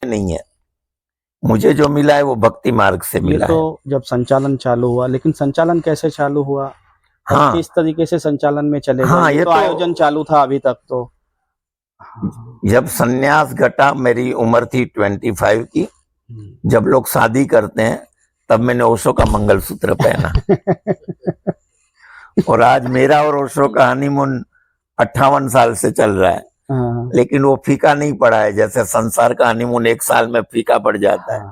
नहीं है, मुझे जो मिला है वो भक्ति मार्ग से ये मिला है। तो जब संचालन चालू हुआ, लेकिन संचालन कैसे चालू हुआ और हाँ किस तरीके से संचालन में चले गए? हाँ, ये ये तो आयोजन चालू था अभी तक तो। जब संन्यास घटा, मेरी उम्र थी 25 की, जब लोग शादी करते हैं तब मैंने ओशो का मंगलसूत्र पहना। और आज मेरा और ओशो का हनीमून 58 साल से चल रहा है, लेकिन वो फीका नहीं पड़ा है जैसे संसार का हनीमून 1 साल में फीका पड़ जाता है।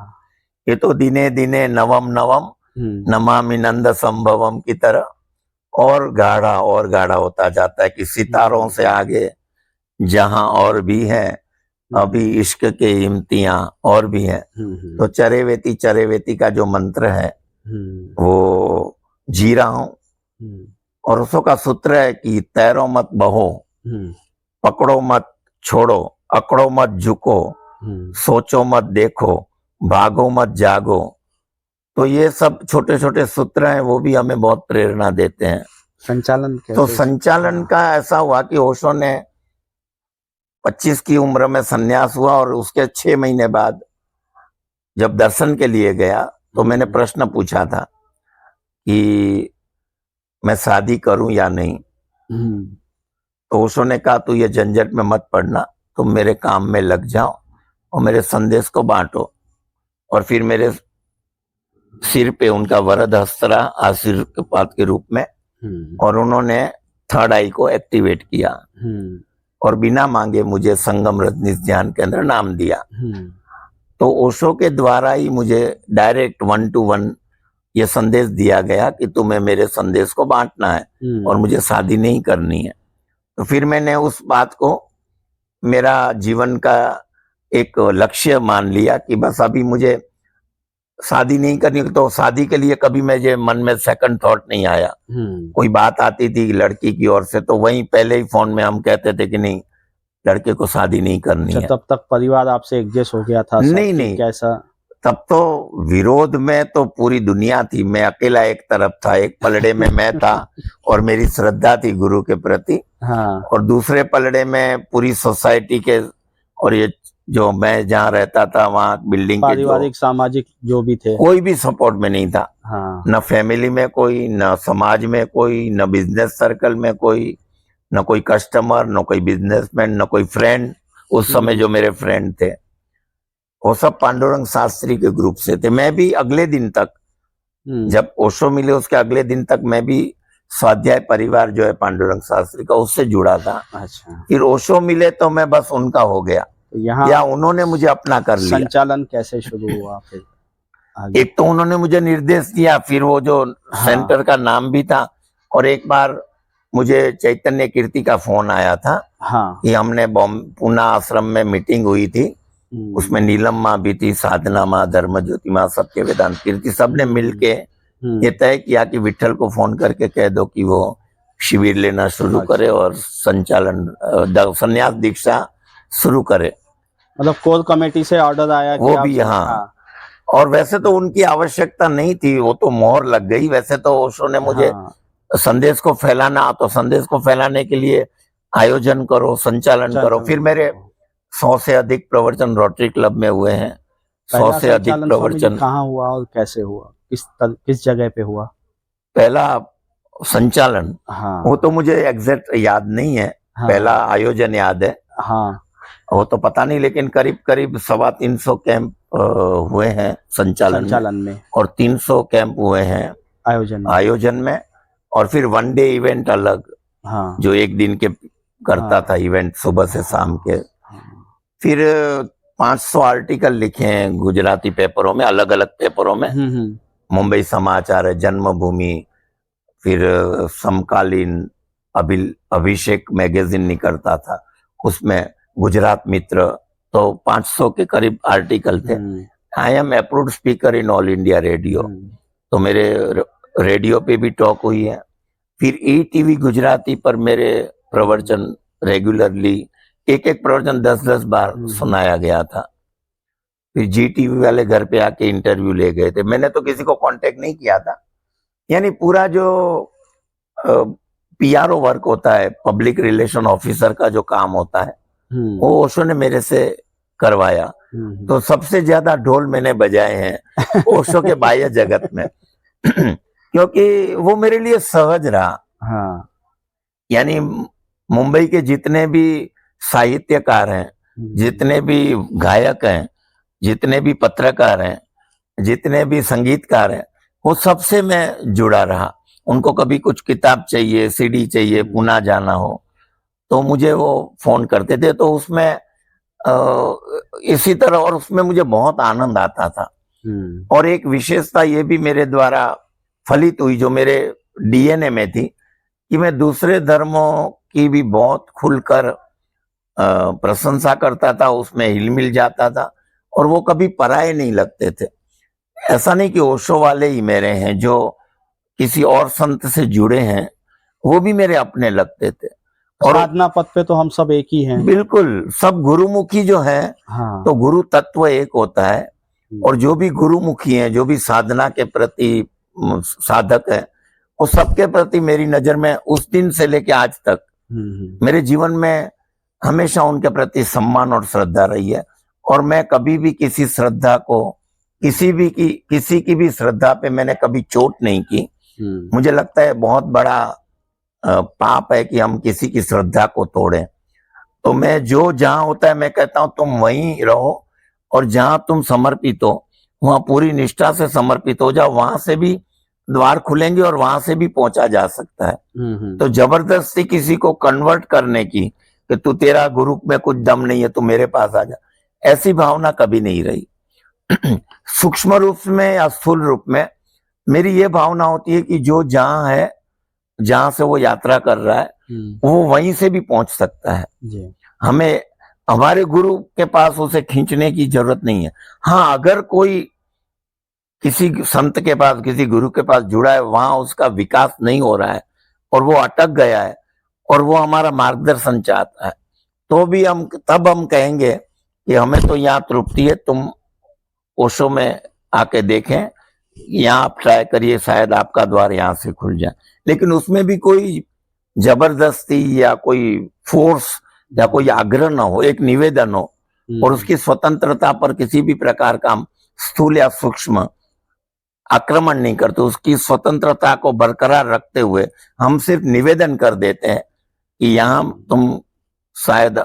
ये तो दिने दिने नवम नवम नमामि नंद संभवम की तरह और गाढ़ा होता जाता है कि सितारों से आगे जहां और भी है, अभी इश्क के इम्तियां और भी है। तो चरेवेती का जो मंत्र है वो जी रहा हूं। और उसो का सूत्र है कि तैरो मत बहो, पकड़ो मत छोड़ो, अकड़ो मत झुको, सोचो मत देखो, भागो मत जागो। तो ये सब छोटे छोटे सूत्र हैं, वो भी हमें बहुत प्रेरणा देते हैं। संचालन तो संचालन का ऐसा हुआ कि ओशो ने 25 की उम्र में संन्यास हुआ और उसके 6 महीने बाद जब दर्शन के लिए गया तो मैंने प्रश्न पूछा था कि मैं शादी करूं या नहीं। तो ओशो ने कहा तू ये झंझट में मत पड़ना, तुम मेरे काम में लग जाओ और मेरे संदेश को बांटो। और फिर मेरे सिर पे उनका वरद हस्त रहा आशीर्वाद के रूप में, और उन्होंने थर्ड आई को एक्टिवेट किया और बिना मांगे मुझे संगम रजनीश ध्यान केंद्र नाम दिया। तो ओशो के द्वारा ही मुझे डायरेक्ट 1 to 1 ये संदेश दिया गया कि तुम्हें मेरे संदेश को बांटना है और मुझे शादी नहीं करनी है। तो फिर मैंने उस बात को मेरा जीवन का एक लक्ष्य मान लिया कि बस अभी मुझे शादी नहीं करनी। तो शादी के लिए कभी मुझे मन में सेकंड थॉट नहीं आया। कोई बात आती थी लड़की की ओर से तो वहीं पहले ही फोन में हम कहते थे कि नहीं, लड़के को शादी नहीं करनी है। तब तक परिवार आपसे एडजस्ट हो गया था? नहीं, कैसा? तब तो विरोध में तो पूरी दुनिया थी, मैं अकेला एक तरफ था। एक पलड़े में मैं था और मेरी श्रद्धा थी गुरु के प्रति, और दूसरे पलड़े में पूरी सोसाइटी के, और ये जो मैं जहाँ रहता था वहाँ बिल्डिंग के पारिवारिक सामाजिक जो भी थे, कोई भी सपोर्ट में नहीं था। न फैमिली में कोई, न समाज में कोई, न बिजनेस सर्कल में कोई, न कोई कस्टमर, न कोई बिजनेसमैन, न कोई फ्रेंड। उस समय जो मेरे फ्रेंड थे वो सब पांडुरंग शास्त्री के ग्रुप से थे। मैं भी अगले दिन तक, जब ओशो मिले उसके अगले दिन तक मैं भी स्वाध्याय परिवार जो है पांडुरंग शास्त्री का, उससे जुड़ा था। अच्छा। फिर ओशो मिले तो मैं बस उनका हो गया, यहाँ या उन्होंने मुझे अपना कर लिया। संचालन कैसे शुरू हुआ फिर? एक तो उन्होंने मुझे निर्देश दिया, फिर वो जो सेंटर का नाम भी था, और एक बार मुझे चैतन्य कीर्ति का फोन आया था कि हमने पूना आश्रम में मीटिंग हुई थी, उसमें नीलम माँ भी थी, साधना माँ, धर्म ज्योति माँ, सत्य वेदांत कीर्ति, सबने मिलके ये तय किया कि विठल को फोन करके कह दो कि वो शिविर लेना शुरू करे और संचालन संन्यास दीक्षा शुरू करे। मतलब कोर कमेटी से ऑर्डर आया वो भी यहाँ। और वैसे तो उनकी आवश्यकता नहीं थी, वो तो मोहर लग गई। वैसे तो ओशो ने मुझे संदेश को फैलाना, तो संदेश को फैलाने के लिए आयोजन करो, संचालन करो। फिर मेरे 100 से अधिक प्रवचन रोटरी क्लब में हुए हैं। 100 से अधिक प्रवचन। कहाँ हुआ और कैसे हुआ? किस जगह पे हुआ पहला संचालन? वो तो मुझे एग्जैक्ट याद नहीं है। पहला आयोजन याद है, वो तो पता नहीं, लेकिन करीब करीब 325 कैंप हुए हैं संचालन में, और 300 कैंप हुए हैं आयोजन में। और फिर 1 डे इवेंट अलग, जो 1 दिन के करता था इवेंट, सुबह से शाम के। फिर 500 आर्टिकल लिखे हैं गुजराती पेपरों में, अलग अलग पेपरों में। मुंबई समाचार है, जन्मभूमि, फिर समकालीन, अभिषेक मैगजीन निकलता था, उसमें गुजरात मित्र। तो 500 के करीब आर्टिकल थे। I am approved speaker in all India radio, तो मेरे रेडियो पे भी टॉक हुई है। फिर ईटीवी गुजराती पर मेरे प्रवचन रेगुलरली, एक प्रवचन 10-10 बार सुनाया गया था। फिर जीटीवी वाले घर पे आके इंटरव्यू ले गए थे। मैंने तो किसी को कांटेक्ट नहीं किया था, यानी पूरा जो पीआरओ वर्क होता है, पब्लिक रिलेशन ऑफिसर का जो काम होता है, वो ओशो ने मेरे से करवाया। तो सबसे ज्यादा ढोल मैंने बजाए हैं ओशो के बाह्य जगत में क्योंकि वो मेरे लिए सहज रहा। हाँ। यानी मुंबई के जितने भी साहित्यकार हैं, जितने भी गायक हैं, जितने भी पत्रकार हैं, जितने भी संगीतकार हैं, वो सबसे मैं जुड़ा रहा। उनको कभी कुछ किताब चाहिए, सीडी चाहिए, पुणे जाना हो तो मुझे वो फोन करते थे। तो उसमें इसी तरह, और उसमें मुझे बहुत आनंद आता था। और एक विशेषता ये भी मेरे द्वारा फलित हुई जो मेरे डीएनए में थी कि मैं दूसरे धर्मों की भी बहुत खुलकर प्रशंसा करता था, उसमें हिलमिल जाता था और वो कभी पराये नहीं लगते थे। ऐसा नहीं कि ओशो वाले ही मेरे हैं, जो किसी और संत से जुड़े हैं वो भी मेरे अपने लगते थे। और साधना पथ पे तो हम सब एक ही हैं। बिल्कुल, सब गुरुमुखी जो है, हाँ। तो गुरु तत्व एक होता है और जो भी गुरुमुखी हैं, जो भी साधना के प्रति साधक है, वो सबके प्रति मेरी नजर में उस दिन से लेके आज तक मेरे जीवन में हमेशा उनके प्रति सम्मान और श्रद्धा रही है। और मैं कभी भी किसी श्रद्धा को, किसी की भी श्रद्धा पे मैंने कभी चोट नहीं की। मुझे लगता है बहुत बड़ा पाप है कि हम किसी की श्रद्धा को तोड़ें। तो मैं जो जहां होता है मैं कहता हूं तुम वहीं रहो, और जहां तुम समर्पित हो वहां पूरी निष्ठा से समर्पित हो जाओ। वहां से भी द्वार खुलेंगे और वहां से भी पहुंचा जा सकता है। तो जबरदस्ती किसी को कन्वर्ट करने की कि तू, तेरा गुरु में कुछ दम नहीं है, तू मेरे पास आ जा, ऐसी भावना कभी नहीं रही। सूक्ष्म रूप में या स्थूल रूप में मेरी ये भावना होती है कि जो जहां है, जहां से वो यात्रा कर रहा है, वो वहीं से भी पहुंच सकता है। हमें हमारे गुरु के पास उसे खींचने की जरूरत नहीं है। हाँ, अगर कोई किसी संत के पास, किसी गुरु के पास जुड़ा है, वहां उसका विकास नहीं हो रहा है और वो अटक गया है और वो हमारा मार्गदर्शन चाहता है, तो भी तब हम कहेंगे कि हमें तो यहाँ तृप्ति है, तुम ओशो में आके देखें, यहाँ आप ट्राई करिए, शायद आपका द्वार यहाँ से खुल जाए। लेकिन उसमें भी कोई जबरदस्ती या कोई फोर्स या कोई आग्रह ना हो, एक निवेदन हो, और उसकी स्वतंत्रता पर किसी भी प्रकार का हम स्थूल या सूक्ष्म आक्रमण नहीं करते। उसकी स्वतंत्रता को बरकरार रखते हुए हम सिर्फ निवेदन कर देते हैं कि यहाँ तुम शायद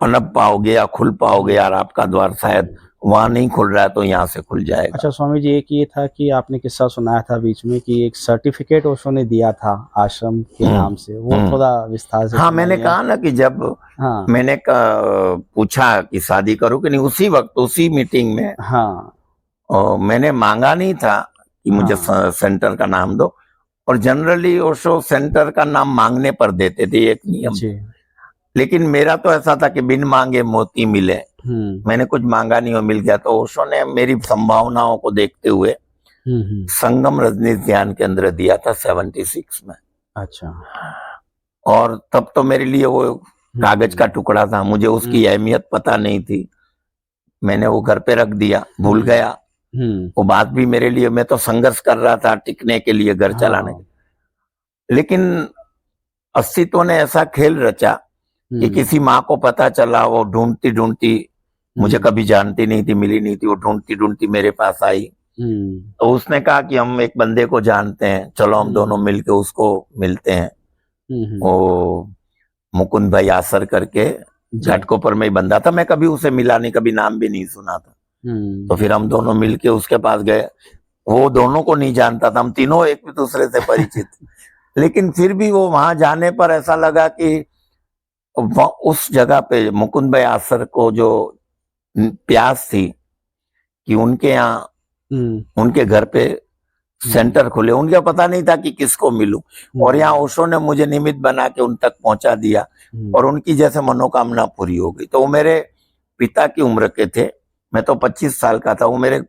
पनप पाओगे या खुल पाओगे, यार आपका द्वार शायद वहां नहीं खुल रहा है तो यहाँ से खुल जाएगा। अच्छा स्वामी जी, एक ये था कि आपने किस्सा सुनाया था बीच में कि एक सर्टिफिकेट ओशो ने दिया था आश्रम के नाम से, वो थोड़ा विस्तार से। हाँ, मैंने कहा ना कि जब मैंने पूछा कि शादी करूं कि नहीं, उसी वक्त, उसी मीटिंग में, मैंने मांगा नहीं था कि मुझे सेंटर का नाम दो। और जनरली ओशो सेंटर का नाम मांगने पर देते थे, एक नियम। लेकिन मेरा तो ऐसा था कि बिन मांगे मोती मिले। मैंने कुछ मांगा नहीं और मिल गया। तो ओशो ने मेरी संभावनाओं को देखते हुए संगम रजनीश ध्यान केंद्र दिया था 76 में। अच्छा। और तब तो मेरे लिए वो कागज का टुकड़ा था, मुझे उसकी अहमियत पता नहीं थी। मैंने वो घर पे रख दिया, भूल गया। वो बात भी मेरे लिए, मैं तो संघर्ष कर रहा था टिकने के लिए, घर चलाने के। लेकिन अस्तित्व ने ऐसा खेल रचा कि किसी माँ को पता चला, वो ढूंढती ढूंढती, मुझे कभी जानती नहीं थी, मिली नहीं थी, वो ढूंढती ढूंढती मेरे पास आई। तो उसने कहा कि हम एक बंदे को जानते हैं, चलो हम दोनों मिलके उसको मिलते हैं। वो मुकुंद भाई आसर करके घाटकोपर में ही बंदा था, मैं कभी उसे मिला नहीं, कभी नाम भी नहीं सुना था। तो फिर हम दोनों मिलके उसके पास गए। वो दोनों को नहीं जानता था, हम तीनों एक दूसरे से परिचित। लेकिन फिर भी वो वहां जाने पर ऐसा लगा कि उस जगह पे मुकुंद भाई आसर को जो प्यास थी कि उनके यहाँ, उनके घर पे सेंटर खुले, उनका पता नहीं था कि किसको मिलूं। और यहाँ ओशो ने मुझे निमित्त बना के उन तक पहुंचा दिया और उनकी जैसे मनोकामना पूरी हो गई। तो वो मेरे पिता की उम्र के थे, मैं तो 25 साल का था। वो मेरे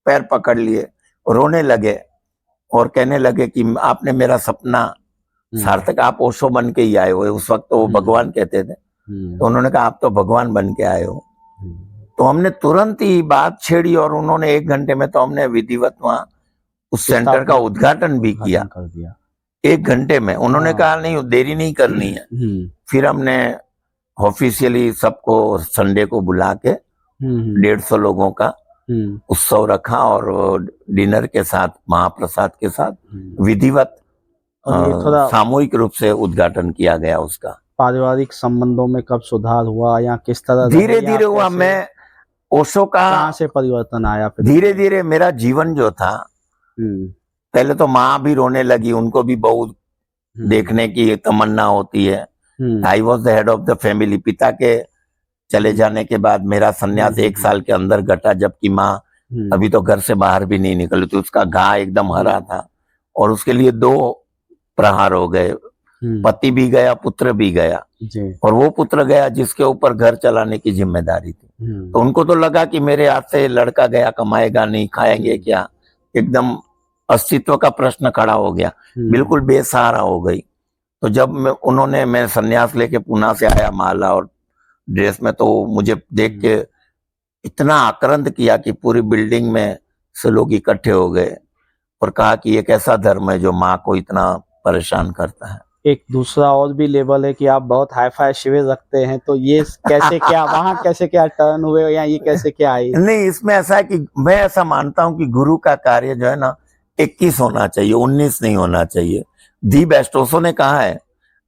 पैर पकड़ लिए, रोने लगे और कहने लगे कि आपने मेरा सपना सार्थक, आप ओशो बन के ही आए हो। उस वक्त तो वो भगवान कहते थे, तो उन्होंने कहा आप तो भगवान बन के आए हो। तो हमने तुरंत ही बात छेड़ी और उन्होंने 1 घंटे में, तो हमने विधिवत वहां उस सेंटर का उद्घाटन भी किया। 1 घंटे में। उन्होंने कहा नहीं, देरी नहीं करनी है। फिर हमने ऑफिशियली सबको संडे को बुला के 150 लोगों का हम्म, उत्सव रखा और डिनर के साथ महाप्रसाद के साथ हम्म। विधिवत और ये थोड़ा सामूहिक रूप से उद्घाटन किया गया उसका। पारिवारिक संबंधों में कब सुधार हुआ या किस तरह धीरे रहे या धीरे हुआ। कैसे, मैं ओशो का कहाँ से परिवर्तन आया फिर? धीरे धीरे मेरा जीवन जो था, हम्म, पहले तो माँ भी रोने लगी, उनको भी बहुत देखने की तमन्ना होती है। Hmm, I was the head of the family. पिता के चले जाने के बाद मेरा संन्यास 1 साल के अंदर घटा, जबकि माँ अभी तो घर से बाहर भी नहीं निकली थी। उसका घाव एकदम हरा था और उसके लिए 2 प्रहार हो गए। पति भी गया, पुत्र भी गया, जी, और वो पुत्र गया जिसके ऊपर घर चलाने की जिम्मेदारी थी। तो उनको तो लगा कि मेरे हाथ से लड़का गया, कमाएगा नहीं, खाएंगे क्या, एकदम अस्तित्व का प्रश्न खड़ा हो गया, बिल्कुल बेसहारा हो गई। तो जब मैं संन्यास लेके पुणे से आया माला और ड्रेस में, तो मुझे देख के इतना आक्रांत किया कि पूरी बिल्डिंग में से लोग इकट्ठे हो गए और कहा कि ये कैसा धर्म है जो माँ को इतना परेशान करता है। एक दूसरा और भी लेवल है कि आप बहुत हाई फाई शिविर रखते हैं, तो ये कैसे क्या वहाँ कैसे क्या टर्न हुए या ये कैसे क्या आई? नहीं, इसमें ऐसा है कि मैं ऐसा मानता हूं कि गुरु का कार्य जो है ना 21 होना चाहिए, 19 नहीं होना चाहिए। दी बेस्ट ओशो ने कहा है,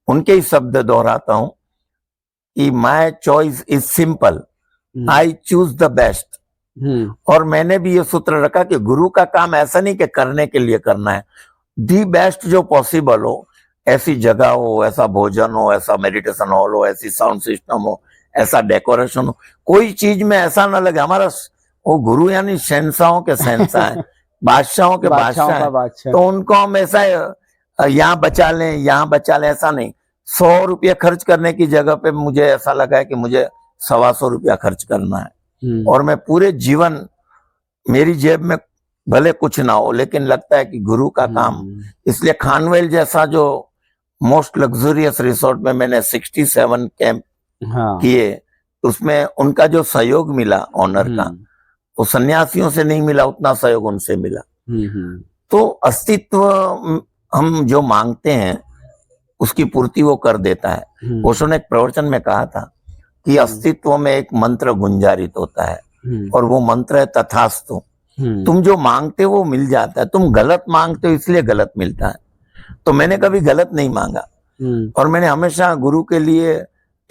उनके ही शब्द दोहराता हूं कि my choice is simple, I choose the best. और मैंने भी ये सूत्र रखा कि गुरु का काम ऐसा नहीं कि करने के लिए करना है, दी बेस्ट जो पॉसिबल हो, ऐसी जगह हो, ऐसा भोजन हो, ऐसा मेडिटेशन हॉल हो, ऐसी साउंड सिस्टम हो, ऐसा डेकोरेशन हो, कोई चीज में ऐसा ना लगे हमारा वो गुरु यानी शहंशाहों के शहंशाह है, बादशाहों के बादशाह है, तो उनको हम ऐसा यहाँ बचा लें, यहाँ बचा लें, ऐसा नहीं। 100 रुपये खर्च करने की जगह पे मुझे ऐसा लगा है कि मुझे 125 रुपया खर्च करना है, और मैं पूरे जीवन मेरी जेब में भले कुछ ना हो, लेकिन लगता है कि गुरु का काम। इसलिए खानवेल जैसा जो मोस्ट लग्जरियस रिसोर्ट में मैंने 67 कैंप किए, उसमें उनका जो सहयोग मिला ऑनर का, तो सन्यासियों से नहीं मिला उतना सहयोग उनसे मिला। तो अस्तित्व हम जो मांगते हैं उसकी पूर्ति वो कर देता है। ओशो ने एक प्रवचन में कहा था कि अस्तित्व में एक मंत्र गुंजारित होता है, और वो मंत्र है तथास्तु। तुम जो मांगते हो वो मिल जाता है, तुम गलत मांगते हो इसलिए गलत मिलता है। तो मैंने कभी गलत नहीं मांगा, और मैंने हमेशा गुरु के लिए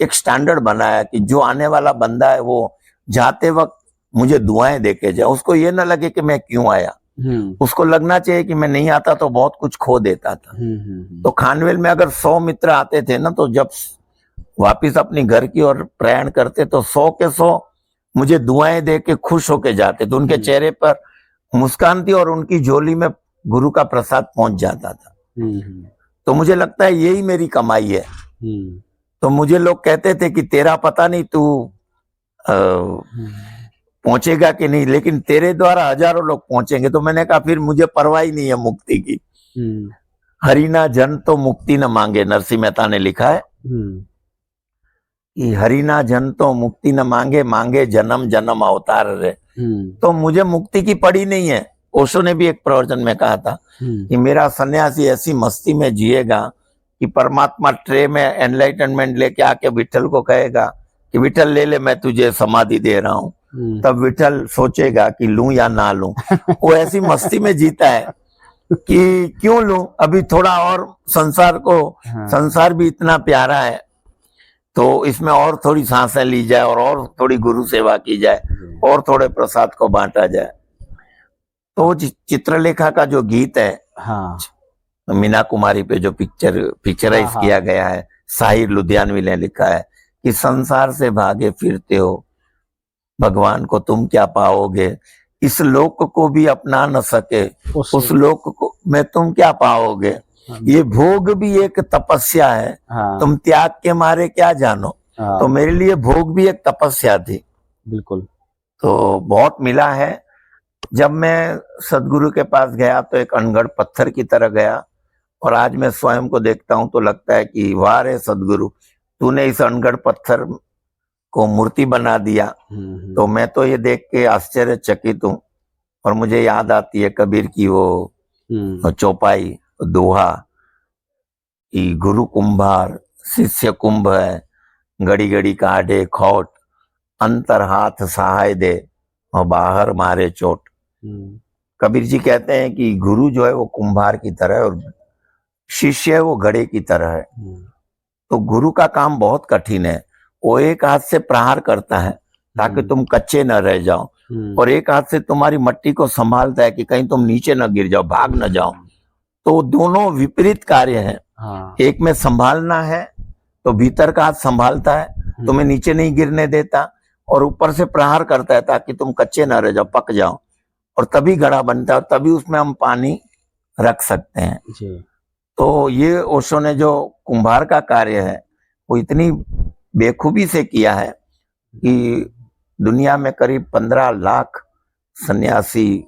एक स्टैंडर्ड बनाया कि जो आने वाला बंदा है वो जाते वक्त मुझे दुआएं देके जाए, उसको ये ना लगे कि मैं क्यों आया, उसको लगना चाहिए कि मैं नहीं आता तो बहुत कुछ खो देता था। तो खानवेल में अगर 100 मित्र आते थे ना, तो जब वापिस अपनी घर की ओर प्रयाण करते तो 100 के 100 मुझे दुआएं दे के खुश होके जाते। तो उनके चेहरे पर मुस्कान थी और उनकी झोली में गुरु का प्रसाद पहुंच जाता था। तो मुझे लगता है यही मेरी कमाई है। तो मुझे लोग कहते थे कि तेरा पता नहीं तू पहुंचेगा कि नहीं, लेकिन तेरे द्वारा हजारों लोग पहुंचेंगे। तो मैंने कहा फिर मुझे परवाह ही नहीं है मुक्ति की। हरि ना जन तो मुक्ति न मांगे, नरसिंह मेहता ने लिखा है कि हरि ना जन तो मुक्ति न मांगे, मांगे जन्म जन्म अवतार रे। तो मुझे मुक्ति की पड़ी नहीं है। ओशो ने भी एक प्रवचन में कहा था कि मेरा सन्यासी ऐसी मस्ती में जिएगा कि परमात्मा ट्रे में एनलाइटनमेंट लेके आके विठल को कहेगा कि विठल ले ले, मैं तुझे समाधि दे रहा हूँ। तब विठल सोचेगा कि लूं या ना लूं। वो ऐसी मस्ती में जीता है कि क्यों लूं, अभी थोड़ा और संसार को, संसार भी इतना प्यारा है तो इसमें और थोड़ी सांसें ली जाए और थोड़ी गुरु सेवा की जाए और थोड़े प्रसाद को बांटा जाए। तो चित्रलेखा का जो गीत है, मीना कुमारी पे जो पिक्चराइज किया गया है, साहिर लुधियानवी ने लिखा है कि संसार से भागे फिरते हो, भगवान को तुम क्या पाओगे, इस लोक को भी अपना न सके, उस लोक को में तुम क्या पाओगे, ये भोग भी एक तपस्या है, तुम त्याग के मारे क्या जानो। तो मेरे लिए भोग भी एक तपस्या थी। बिल्कुल। तो बहुत मिला है। जब मैं सदगुरु के पास गया तो एक अनगढ़ पत्थर की तरह गया, और आज मैं स्वयं को देखता हूं तो लगता है कि वाह रे सदगुरु, तूने इस अनगढ़ पत्थर को मूर्ति बना दिया। तो मैं तो ये देख के आश्चर्यचकित हूँ। और मुझे याद आती है कबीर की वो चौपाई, दोहा कि गुरु कुंभार शिष्य कुंभ है, घड़ी घड़ी काढ़े खोट, अंतर हाथ सहाय दे और बाहर मारे चोट। कबीर जी कहते हैं कि गुरु जो है वो कुम्हार की तरह है और शिष्य है वो घड़े की तरह है। तो गुरु का काम बहुत कठिन है। वो एक हाथ से प्रहार करता है ताकि तुम कच्चे न रह जाओ, और एक हाथ से तुम्हारी मट्टी को संभालता है कि कहीं तुम नीचे न गिर जाओ, भाग न जाओ। तो दोनों विपरीत कार्य है। एक में संभालना है तो भीतर का हाथ संभालता है, तुम्हें नीचे नहीं गिरने देता, और ऊपर से प्रहार करता है ताकि तुम कच्चे न रह जाओ, पक जाओ, और तभी घड़ा बनता है और तभी उसमें हम पानी रख सकते हैं जी। तो ये ओशो ने जो कुम्हार का कार्य है वो इतनी बेखूबी से किया है कि दुनिया में करीब 15 लाख सन्यासी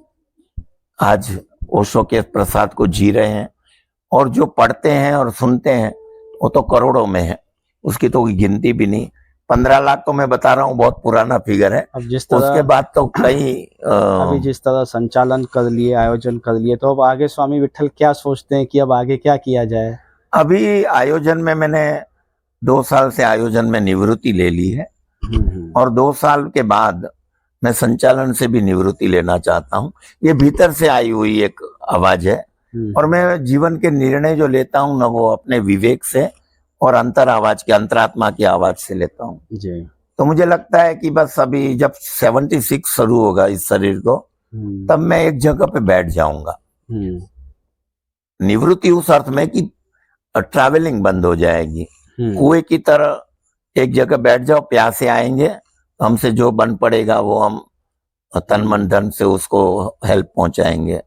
आज ओशो के प्रसाद को जी रहे हैं, और जो पढ़ते हैं और सुनते हैं वो तो करोड़ों में है, उसकी तो कोई गिनती भी नहीं। 15 लाख तो मैं बता रहा हूँ बहुत पुराना फिगर है। अब जिस तरह उसके बाद तो कई अभी जिस तरह संचालन कर लिए, आयोजन कर लिए, तो अब आगे स्वामी विट्ठल क्या सोचते हैं कि अब आगे क्या किया जाए? अभी आयोजन में मैंने 2 साल से आयोजन में निवृत्ति ले ली है, और 2 साल के बाद मैं संचालन से भी निवृत्ति लेना चाहता हूँ। ये भीतर से आई हुई एक आवाज है, और मैं जीवन के निर्णय जो लेता हूँ ना वो अपने विवेक से और अंतरात्मा की आवाज से लेता हूँ। जी। तो मुझे लगता है कि बस अभी जब 76 शुरू होगा इस शरीर को, तब मैं एक जगह पे बैठ जाऊंगा। निवृत्ति उस अर्थ में कि ट्रैवलिंग बंद हो जाएगी, कुएं की तरह एक जगह बैठ जाओ, प्यासे आएंगे, हमसे जो बन पड़ेगा वो हम तन मन धन से उसको हेल्प पहुंचाएंगे।